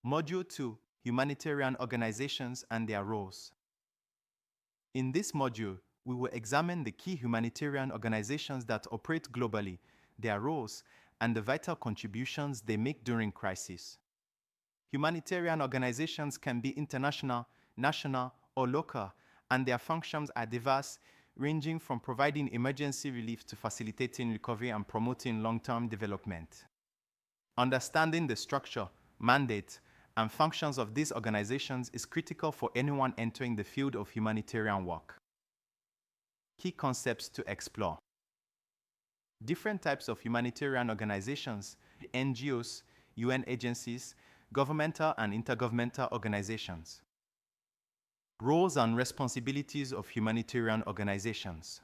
Module 2: Humanitarian Organizations and Their Roles. In this module, we will examine the key humanitarian organizations that operate globally, their roles, and the vital contributions they make during crisis. Humanitarian organizations can be international, national, or local, and their functions are diverse, ranging from providing emergency relief to facilitating recovery and promoting long-term development. Understanding the structure, mandate, and functions of these organizations is critical for anyone entering the field of humanitarian work. Key concepts to explore: different types of humanitarian organizations, NGOs, UN agencies, governmental and intergovernmental organizations. Roles and responsibilities of humanitarian organizations.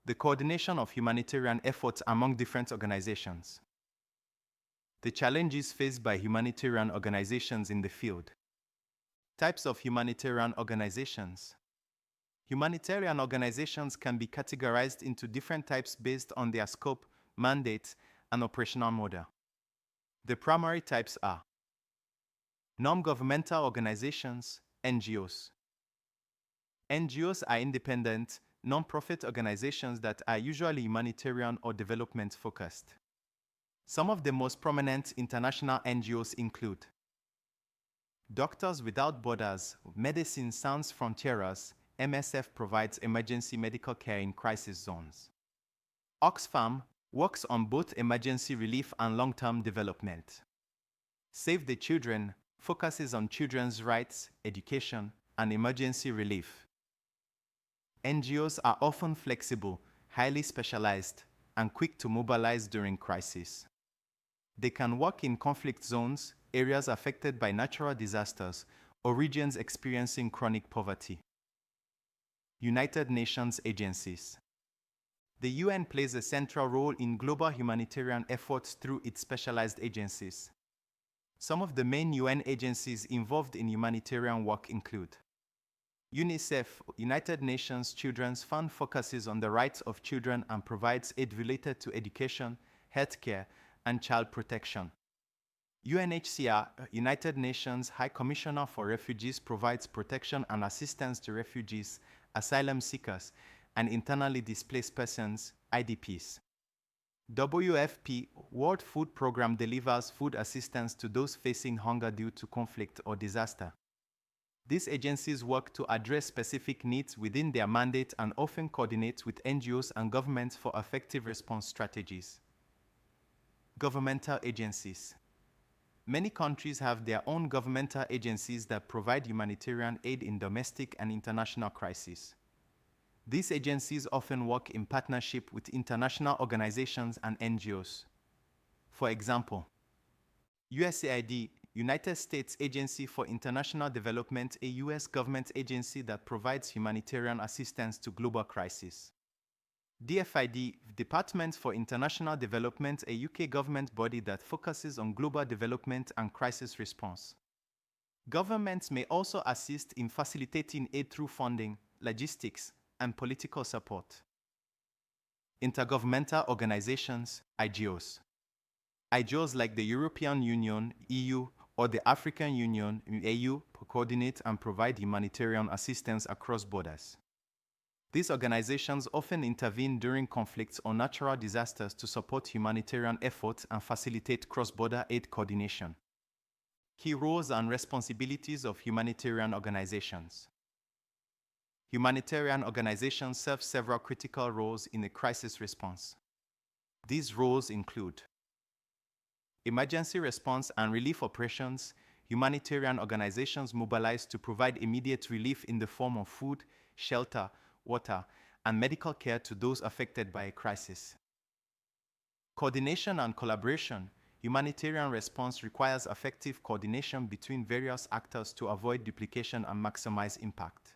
The coordination of humanitarian efforts among different organizations. The challenges faced by humanitarian organizations in the field. Types of humanitarian organizations. Humanitarian organizations can be categorized into different types based on their scope, mandate, and operational model. The primary types are non-governmental organizations, NGOs. NGOs are independent, non-profit organizations that are usually humanitarian or development-focused. Some of the most prominent international NGOs include Doctors Without Borders, Medicine Sans Frontieres, MSF provides emergency medical care in crisis zones. Oxfam works on both emergency relief and long-term development. Save the Children focuses on children's rights, education, and emergency relief. NGOs are often flexible, highly specialized, and quick to mobilize during crisis. They can work in conflict zones, areas affected by natural disasters, or regions experiencing chronic poverty. United Nations agencies. The UN plays a central role in global humanitarian efforts through its specialized agencies. Some of the main UN agencies involved in humanitarian work include UNICEF, United Nations Children's Fund, focuses on the rights of children and provides aid related to education, healthcare, and child protection. UNHCR, United Nations High Commissioner for Refugees, provides protection and assistance to refugees, asylum seekers, and internally displaced persons, IDPs. WFP, World Food Programme, delivers food assistance to those facing hunger due to conflict or disaster. These agencies work to address specific needs within their mandate and often coordinate with NGOs and governments for effective response strategies. Governmental agencies. Many countries have their own governmental agencies that provide humanitarian aid in domestic and international crises. These agencies often work in partnership with international organizations and NGOs. For example, USAID, United States Agency for International Development, a US government agency that provides humanitarian assistance to global crises. DFID, Department for International Development, a UK government body that focuses on global development and crisis response. Governments may also assist in facilitating aid through funding, logistics, and political support. Intergovernmental organizations, IGOs. IGOs like the European Union, EU, or the African Union, AU, coordinate and provide humanitarian assistance across borders. These organizations often intervene during conflicts or natural disasters to support humanitarian efforts and facilitate cross-border aid coordination. Key roles and responsibilities of humanitarian organizations. Humanitarian organizations serve several critical roles in a crisis response. These roles include emergency response and relief operations. Humanitarian organizations mobilize to provide immediate relief in the form of food, shelter, water, and medical care to those affected by a crisis. Coordination and collaboration. Humanitarian response requires effective coordination between various actors to avoid duplication and maximize impact.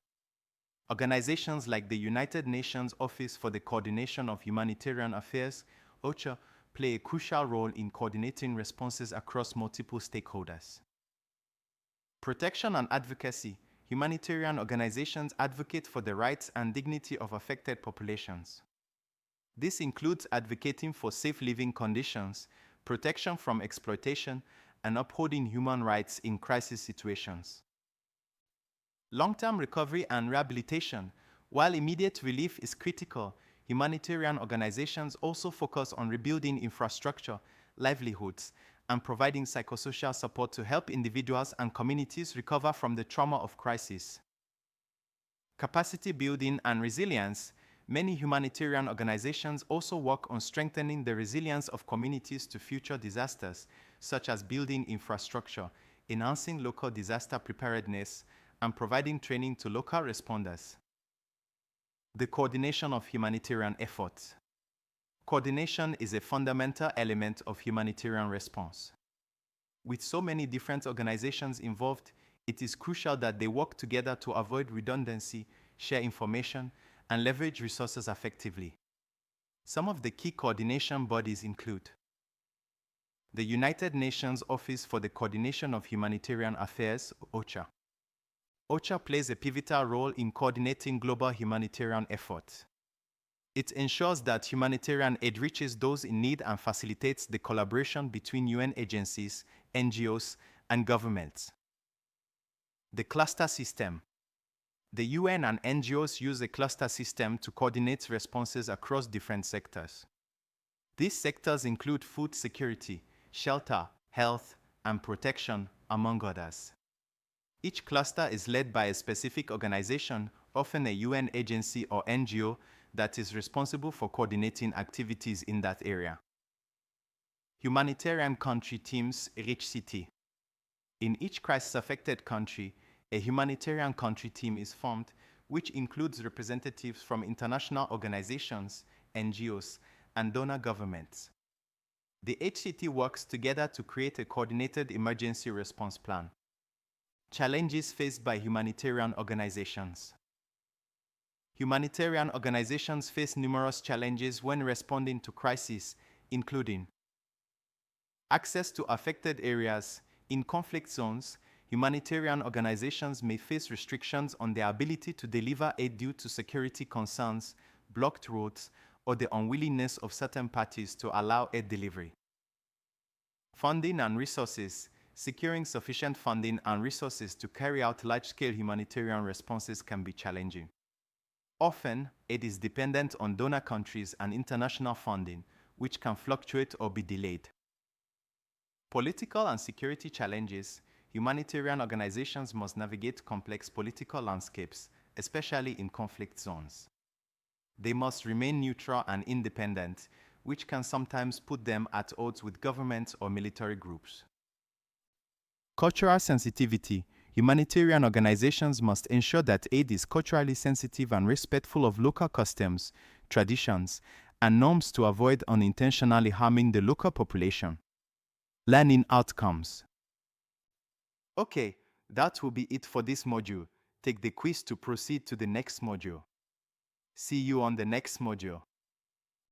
Organizations like the United Nations Office for the Coordination of Humanitarian Affairs, OCHA, play a crucial role in coordinating responses across multiple stakeholders. Protection and advocacy. Humanitarian organizations advocate for the rights and dignity of affected populations. This includes advocating for safe living conditions, protection from exploitation, and upholding human rights in crisis situations. Long-term recovery and rehabilitation. While immediate relief is critical, humanitarian organizations also focus on rebuilding infrastructure, livelihoods, and providing psychosocial support to help individuals and communities recover from the trauma of crisis. Capacity building and resilience. Many humanitarian organizations also work on strengthening the resilience of communities to future disasters, such as building infrastructure, enhancing local disaster preparedness, and providing training to local responders. The coordination of humanitarian efforts. Coordination is a fundamental element of humanitarian response. With so many different organizations involved, it is crucial that they work together to avoid redundancy, share information, and leverage resources effectively. Some of the key coordination bodies include the United Nations Office for the Coordination of Humanitarian Affairs, OCHA. OCHA plays a pivotal role in coordinating global humanitarian efforts. It ensures that humanitarian aid reaches those in need and facilitates the collaboration between UN agencies, NGOs, and governments. The cluster system. The UN and NGOs use a cluster system to coordinate responses across different sectors. These sectors include food security, shelter, health, and protection, among others. Each cluster is led by a specific organization, often a UN agency or NGO, that is responsible for coordinating activities in that area. Humanitarian country teams, HCT. In each crisis-affected country, a humanitarian country team is formed, which includes representatives from international organizations, NGOs, and donor governments. The HCT works together to create a coordinated emergency response plan. Challenges faced by humanitarian organizations. Humanitarian organizations face numerous challenges when responding to crises, including access to affected areas. In conflict zones, humanitarian organizations may face restrictions on their ability to deliver aid due to security concerns, blocked roads, or the unwillingness of certain parties to allow aid delivery. Funding and resources. Securing sufficient funding and resources to carry out large-scale humanitarian responses can be challenging. Often, aid is dependent on donor countries and international funding, which can fluctuate or be delayed. Political and security challenges. Humanitarian organizations must navigate complex political landscapes, especially in conflict zones. They must remain neutral and independent, which can sometimes put them at odds with governments or military groups. Cultural sensitivity. Humanitarian organizations must ensure that aid is culturally sensitive and respectful of local customs, traditions, and norms to avoid unintentionally harming the local population. Learning outcomes. Okay, that will be it for this module. Take the quiz to proceed to the next module. See you on the next module.